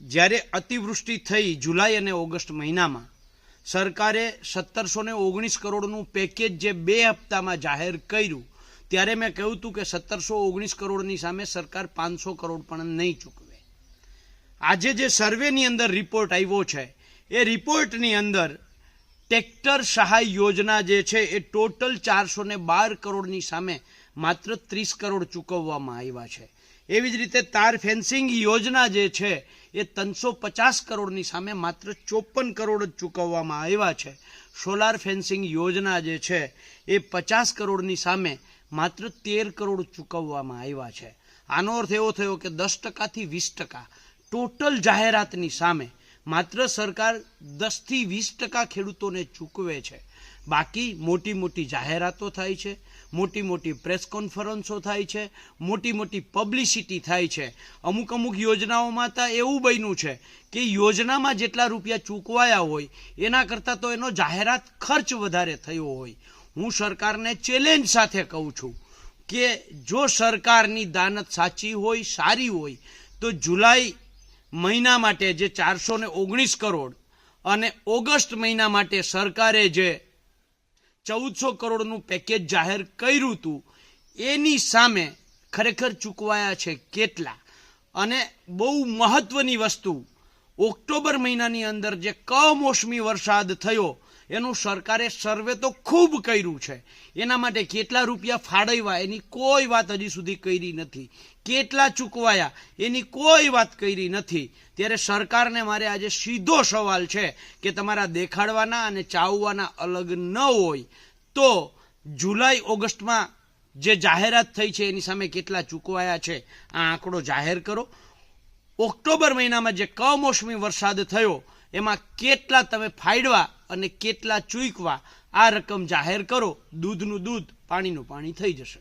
જ્યારે અતિવૃષ્ટિ થઈ જુલાઈ અને ઓગસ્ટ મહિનામાં સરકારે 1719 કરોડનું પેકેજ જે 2 હપ્તામાં જાહેર કર્યું, ત્યારે મેં કહ્યું હતું કે 1719 કરોડની સામે સરકાર 500 કરોડ પણ નહીં ચૂકવે. આજે જે સર્વેની અંદર રિપોર્ટ આવ્યો છે, એ રિપોર્ટની અંદર ટ્રેક્ટર સહાય યોજના જે છે એ ટોટલ 412 કરોડની સામે માત્ર 30 કરોડ ચૂકવવામાં આવ્યા છે. એવી જ રીતે તાર ફેન્સિંગ યોજના જે છે એ 350 કરોડની સામે માત્ર 54 કરોડ જ ચૂકવવામાં આવ્યા છે. સોલાર ફેન્સિંગ યોજના જે છે એ 50 કરોડની સામે માત્ર 13 કરોડ ચૂકવવામાં આવ્યા છે. આનો અર્થ એવો થયો કે 10%થી 20% ટોટલ જાહેરાતની સામે માત્ર સરકાર 10થી 20% ખેડૂતોને ચૂકવે છે. બાકી મોટી મોટી જાહેરાતો થાય છે, મોટી મોટી પ્રેસ કોન્ફરન્સો થાય છે, મોટી મોટી પબ્લિસિટી થાય છે. અમુક યોજનાઓમાં તો એવું બન્યું છે કે યોજનામાં જેટલા રૂપિયા ચૂકવાયા હોય એના કરતાં તો એનો જાહેરાત ખર્ચ વધારે થયો હોય. હું સરકારને ચેલેન્જ સાથે કહું છું કે જો સરકારની દાનત સાચી હોય, સારી હોય, તો જુલાઈ મહિના માટે જે 419 કરોડ અને ઓગસ્ટ મહિના માટે સરકારે જે 1400 કરોડનું પેકેજ જાહેર કર્યું હતું એની સામે ખરેખર ચૂકવાયા છે કેટલા. અને બહુ મહત્વની વસ્તુ, ઓક્ટોબર મહિનાની અંદર જે કમોસમી વરસાદ થયો એનું સરકારે સર્વે તો ખૂબ કર્યું છે, એના માટે કેટલા રૂપિયા ફાળવ્યા એની કોઈ વાત હજી સુધી કરી નથી, કેટલા ચૂકવાયા એની કોઈ વાત કરી નથી. ત્યારે સરકારને મારે આજે સીધો સવાલ છે કે તમારા દેખાડવાના અને ચાવવાના અલગ ન હોય તો જુલાઈ ઓગસ્ટમાં જે જાહેરાત થઈ છે એની સામે કેટલા ચૂકવાયા છે આ આંકડો જાહેર કરો. ઓક્ટોબર મહિનામાં જે કમોસમી વરસાદ થયો એમાં કેટલા તમે ફાળવા અને કેટલા ચૂકવા આ રકમ જાહેર કરો. દૂધનું દૂધ, પાણીનું પાણી થઈ જશે.